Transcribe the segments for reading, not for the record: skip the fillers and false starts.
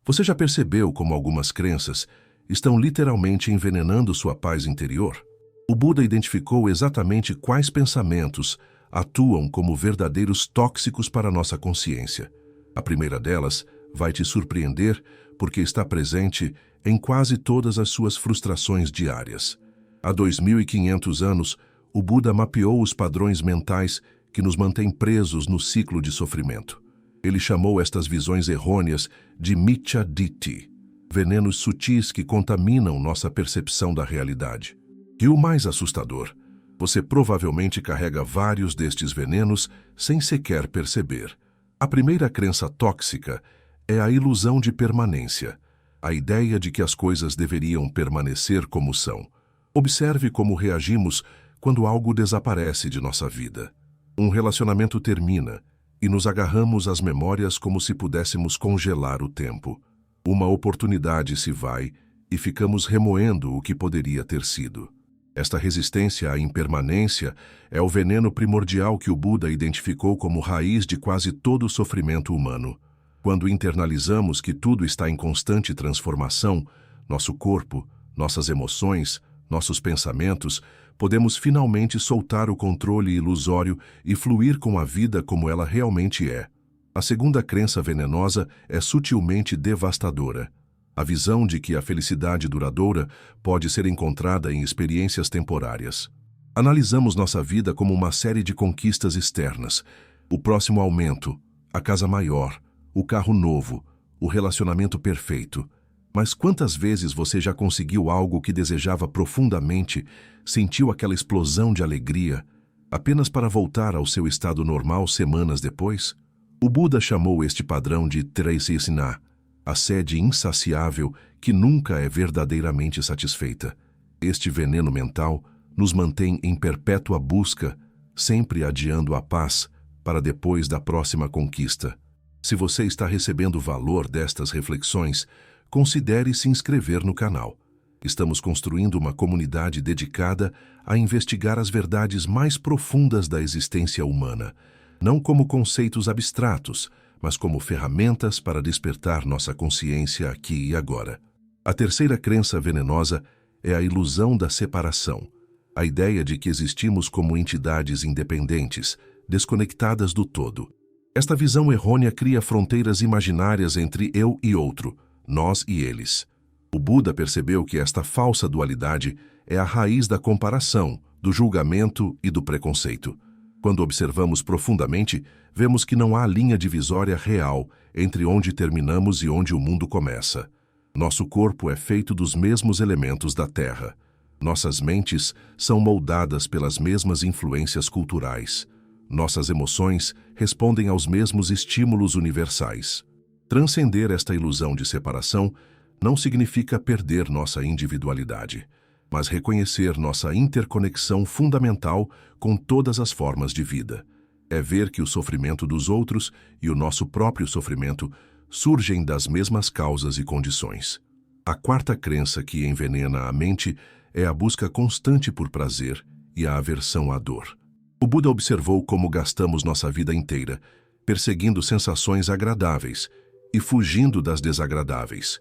Você já percebeu como algumas crenças estão literalmente envenenando sua paz interior? O Buda identificou exatamente quais pensamentos atuam como verdadeiros tóxicos para nossa consciência. A primeira delas vai te surpreender porque está presente em quase todas as suas frustrações diárias. Há 2.500 anos, o Buda mapeou os padrões mentais que nos mantêm presos no ciclo de sofrimento. Ele chamou estas visões errôneas de Miccha Ditthi, venenos sutis que contaminam nossa percepção da realidade. E o mais assustador, você provavelmente carrega vários destes venenos sem sequer perceber. A primeira crença tóxica é a ilusão de permanência, a ideia de que as coisas deveriam permanecer como são. Observe como reagimos quando algo desaparece de nossa vida. Um relacionamento termina e nos agarramos às memórias como se pudéssemos congelar o tempo. Uma oportunidade se vai e ficamos remoendo o que poderia ter sido. Esta resistência à impermanência é o veneno primordial que o Buda identificou como raiz de quase todo o sofrimento humano. Quando internalizamos que tudo está em constante transformação, nosso corpo, nossas emoções, nossos pensamentos, podemos finalmente soltar o controle ilusório e fluir com a vida como ela realmente é. A segunda crença venenosa é sutilmente devastadora. A visão de que a felicidade duradoura pode ser encontrada em experiências temporárias. Analisamos nossa vida como uma série de conquistas externas. O próximo aumento, a casa maior, o carro novo, o relacionamento perfeito. Mas quantas vezes você já conseguiu algo que desejava profundamente, sentiu aquela explosão de alegria, apenas para voltar ao seu estado normal semanas depois? O Buda chamou este padrão de Traisina, a sede insaciável que nunca é verdadeiramente satisfeita. Este veneno mental nos mantém em perpétua busca, sempre adiando a paz para depois da próxima conquista. Se você está recebendo valor destas reflexões, considere se inscrever no canal. Estamos construindo uma comunidade dedicada a investigar as verdades mais profundas da existência humana, não como conceitos abstratos, mas como ferramentas para despertar nossa consciência aqui e agora. A terceira crença venenosa é a ilusão da separação, a ideia de que existimos como entidades independentes, desconectadas do todo. Esta visão errônea cria fronteiras imaginárias entre eu e outro, nós e eles. O Buda percebeu que esta falsa dualidade é a raiz da comparação, do julgamento e do preconceito. Quando observamos profundamente, vemos que não há linha divisória real entre onde terminamos e onde o mundo começa. Nosso corpo é feito dos mesmos elementos da Terra. Nossas mentes são moldadas pelas mesmas influências culturais. Nossas emoções respondem aos mesmos estímulos universais. Transcender esta ilusão de separação não significa perder nossa individualidade, mas reconhecer nossa interconexão fundamental com todas as formas de vida. É ver que o sofrimento dos outros e o nosso próprio sofrimento surgem das mesmas causas e condições. A quarta crença que envenena a mente é a busca constante por prazer e a aversão à dor. O Buda observou como gastamos nossa vida inteira, perseguindo sensações agradáveis e fugindo das desagradáveis.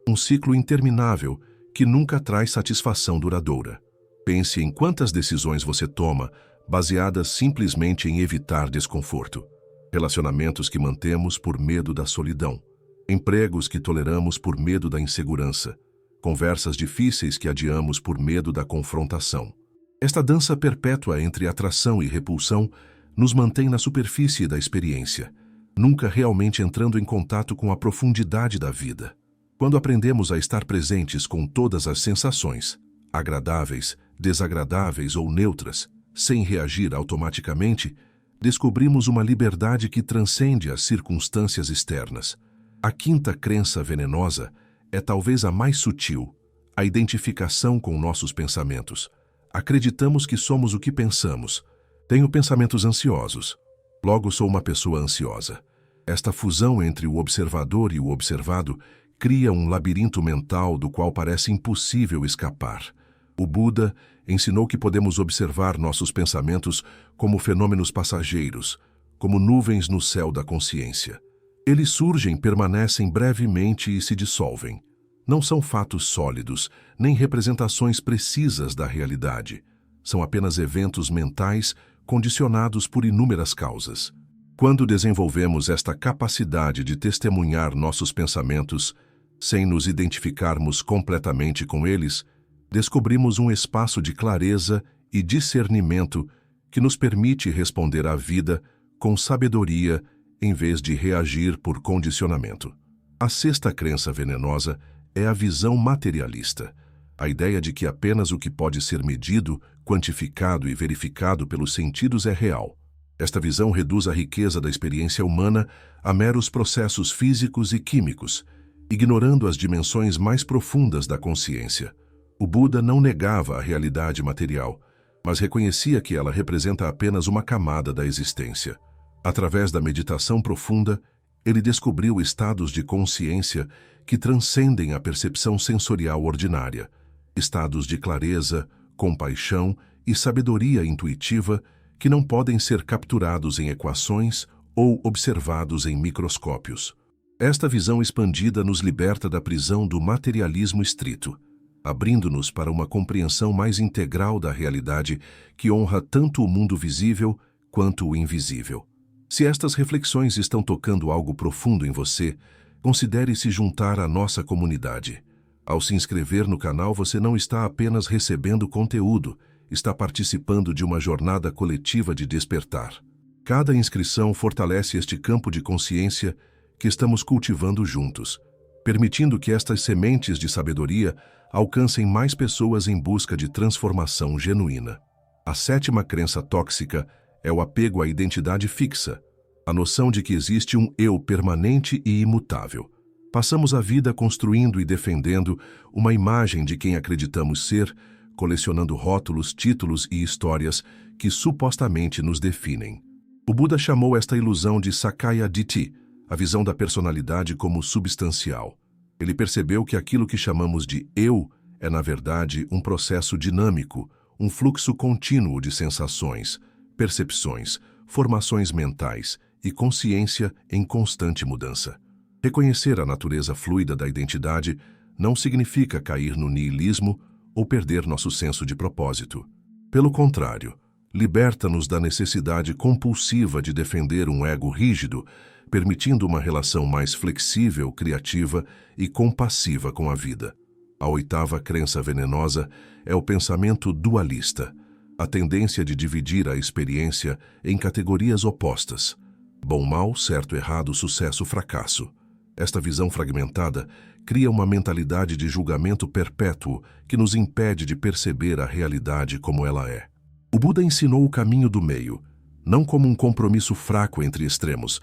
Um ciclo interminável que nunca traz satisfação duradoura. Pense em quantas decisões você toma baseadas simplesmente em evitar desconforto. Relacionamentos que mantemos por medo da solidão. Empregos que toleramos por medo da insegurança. Conversas difíceis que adiamos por medo da confrontação. Esta dança perpétua entre atração e repulsão nos mantém na superfície da experiência, nunca realmente entrando em contato com a profundidade da vida. Quando aprendemos a estar presentes com todas as sensações, agradáveis, desagradáveis ou neutras, sem reagir automaticamente, descobrimos uma liberdade que transcende as circunstâncias externas. A quinta crença venenosa é talvez a mais sutil, a identificação com nossos pensamentos. Acreditamos que somos o que pensamos. Tenho pensamentos ansiosos. Logo sou uma pessoa ansiosa. Esta fusão entre o observador e o observado cria um labirinto mental do qual parece impossível escapar. O Buda ensinou que podemos observar nossos pensamentos como fenômenos passageiros, como nuvens no céu da consciência. Eles surgem, permanecem brevemente e se dissolvem. Não são fatos sólidos, nem representações precisas da realidade. São apenas eventos mentais condicionados por inúmeras causas. Quando desenvolvemos esta capacidade de testemunhar nossos pensamentos, sem nos identificarmos completamente com eles, descobrimos um espaço de clareza e discernimento que nos permite responder à vida com sabedoria em vez de reagir por condicionamento. A sexta crença venenosa é a visão materialista, a ideia de que apenas o que pode ser medido, quantificado e verificado pelos sentidos é real. Esta visão reduz a riqueza da experiência humana a meros processos físicos e químicos, ignorando as dimensões mais profundas da consciência. O Buda não negava a realidade material, mas reconhecia que ela representa apenas uma camada da existência. Através da meditação profunda, ele descobriu estados de consciência que transcendem a percepção sensorial ordinária, estados de clareza, compaixão e sabedoria intuitiva que não podem ser capturados em equações ou observados em microscópios. Esta visão expandida nos liberta da prisão do materialismo estrito, abrindo-nos para uma compreensão mais integral da realidade que honra tanto o mundo visível quanto o invisível. Se estas reflexões estão tocando algo profundo em você, considere se juntar à nossa comunidade. Ao se inscrever no canal, você não está apenas recebendo conteúdo, está participando de uma jornada coletiva de despertar. Cada inscrição fortalece este campo de consciência que estamos cultivando juntos, permitindo que estas sementes de sabedoria alcancem mais pessoas em busca de transformação genuína. A sétima crença tóxica é o apego à identidade fixa, a noção de que existe um eu permanente e imutável. Passamos a vida construindo e defendendo uma imagem de quem acreditamos ser, colecionando rótulos, títulos e histórias que supostamente nos definem. O Buda chamou esta ilusão de Sakaya Ditti, a visão da personalidade como substancial. Ele percebeu que aquilo que chamamos de eu é, na verdade, um processo dinâmico, um fluxo contínuo de sensações, percepções, formações mentais e consciência em constante mudança. Reconhecer a natureza fluida da identidade não significa cair no niilismo ou perder nosso senso de propósito. Pelo contrário, liberta-nos da necessidade compulsiva de defender um ego rígido, permitindo uma relação mais flexível, criativa e compassiva com a vida. A oitava crença venenosa é o pensamento dualista, a tendência de dividir a experiência em categorias opostas: bom-mal, certo-errado, sucesso-fracasso. Esta visão fragmentada cria uma mentalidade de julgamento perpétuo que nos impede de perceber a realidade como ela é. O Buda ensinou o caminho do meio, não como um compromisso fraco entre extremos,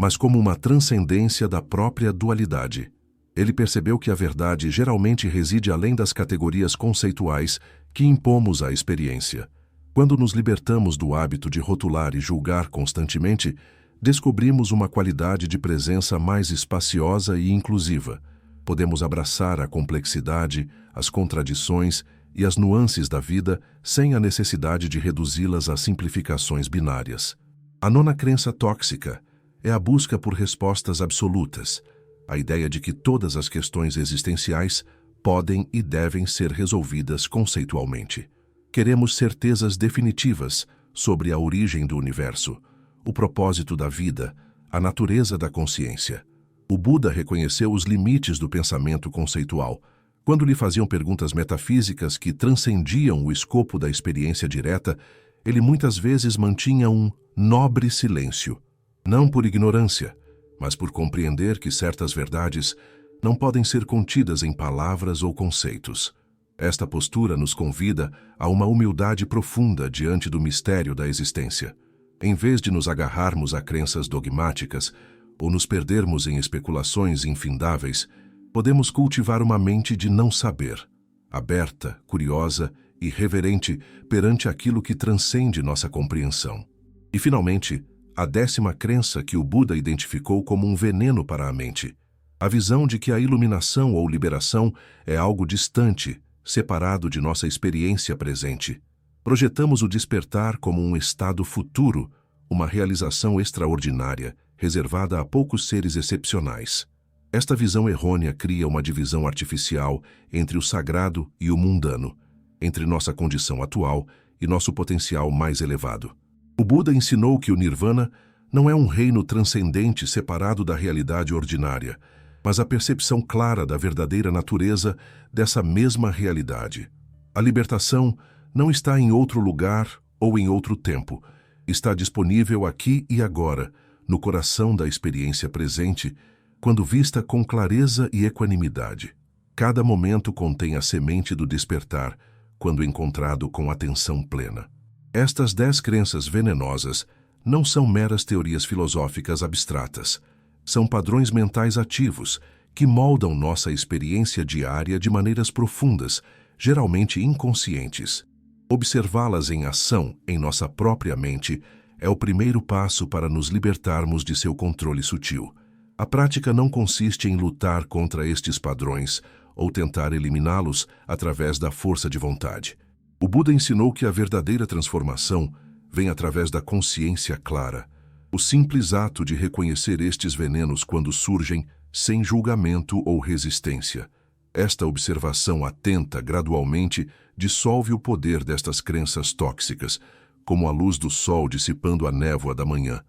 mas como uma transcendência da própria dualidade. Ele percebeu que a verdade geralmente reside além das categorias conceituais que impomos à experiência. Quando nos libertamos do hábito de rotular e julgar constantemente, descobrimos uma qualidade de presença mais espaciosa e inclusiva. Podemos abraçar a complexidade, as contradições e as nuances da vida sem a necessidade de reduzi-las a simplificações binárias. A nona crença tóxica é a busca por respostas absolutas, a ideia de que todas as questões existenciais podem e devem ser resolvidas conceitualmente. Queremos certezas definitivas sobre a origem do universo, o propósito da vida, a natureza da consciência. O Buda reconheceu os limites do pensamento conceitual. Quando lhe faziam perguntas metafísicas que transcendiam o escopo da experiência direta, ele muitas vezes mantinha um nobre silêncio, não por ignorância, mas por compreender que certas verdades não podem ser contidas em palavras ou conceitos. Esta postura nos convida a uma humildade profunda diante do mistério da existência. Em vez de nos agarrarmos a crenças dogmáticas ou nos perdermos em especulações infindáveis, podemos cultivar uma mente de não saber, aberta, curiosa e reverente perante aquilo que transcende nossa compreensão. E, finalmente, a décima crença que o Buda identificou como um veneno para a mente: a visão de que a iluminação ou liberação é algo distante, separado de nossa experiência presente. Projetamos o despertar como um estado futuro, uma realização extraordinária, reservada a poucos seres excepcionais. Esta visão errônea cria uma divisão artificial entre o sagrado e o mundano, entre nossa condição atual e nosso potencial mais elevado. O Buda ensinou que o Nirvana não é um reino transcendente separado da realidade ordinária, mas a percepção clara da verdadeira natureza dessa mesma realidade. A libertação não está em outro lugar ou em outro tempo. Está disponível aqui e agora, no coração da experiência presente, quando vista com clareza e equanimidade. Cada momento contém a semente do despertar, quando encontrado com atenção plena. Estas 10 crenças venenosas não são meras teorias filosóficas abstratas. São padrões mentais ativos que moldam nossa experiência diária de maneiras profundas, geralmente inconscientes. Observá-las em ação em nossa própria mente é o primeiro passo para nos libertarmos de seu controle sutil. A prática não consiste em lutar contra estes padrões ou tentar eliminá-los através da força de vontade. O Buda ensinou que a verdadeira transformação vem através da consciência clara. O simples ato de reconhecer estes venenos quando surgem, sem julgamento ou resistência. Esta observação atenta, gradualmente, dissolve o poder destas crenças tóxicas, como a luz do sol dissipando a névoa da manhã.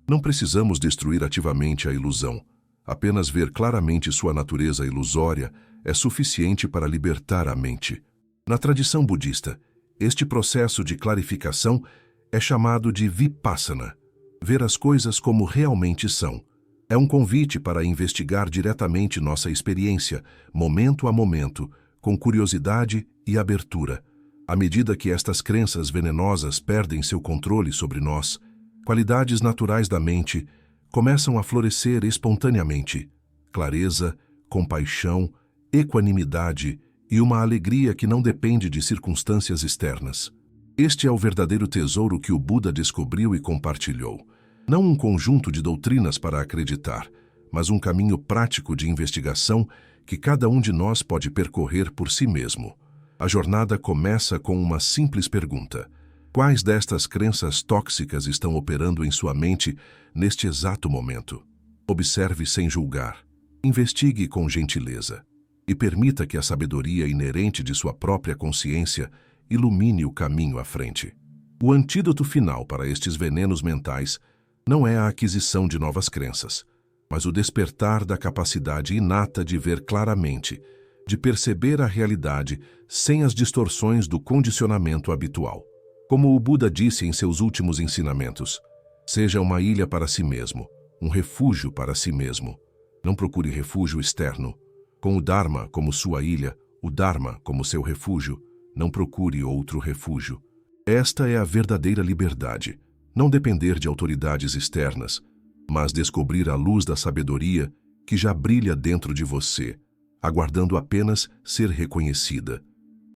Não precisamos destruir ativamente a ilusão. Apenas ver claramente sua natureza ilusória é suficiente para libertar a mente. Na tradição budista, este processo de clarificação é chamado de vipassana, ver as coisas como realmente são. É um convite para investigar diretamente nossa experiência, momento a momento, com curiosidade e abertura. À medida que estas crenças venenosas perdem seu controle sobre nós, qualidades naturais da mente começam a florescer espontaneamente. Clareza, compaixão, equanimidade e uma alegria que não depende de circunstâncias externas. Este é o verdadeiro tesouro que o Buda descobriu e compartilhou. Não um conjunto de doutrinas para acreditar, mas um caminho prático de investigação que cada um de nós pode percorrer por si mesmo. A jornada começa com uma simples pergunta: quais destas crenças tóxicas estão operando em sua mente neste exato momento? Observe sem julgar, investigue com gentileza e permita que a sabedoria inerente de sua própria consciência ilumine o caminho à frente. O antídoto final para estes venenos mentais não é a aquisição de novas crenças, mas o despertar da capacidade inata de ver claramente, de perceber a realidade sem as distorções do condicionamento habitual. Como o Buda disse em seus últimos ensinamentos, seja uma ilha para si mesmo, um refúgio para si mesmo. Não procure refúgio externo. Com o Dharma como sua ilha, o Dharma como seu refúgio, não procure outro refúgio. Esta é a verdadeira liberdade. Não depender de autoridades externas, mas descobrir a luz da sabedoria que já brilha dentro de você, aguardando apenas ser reconhecida.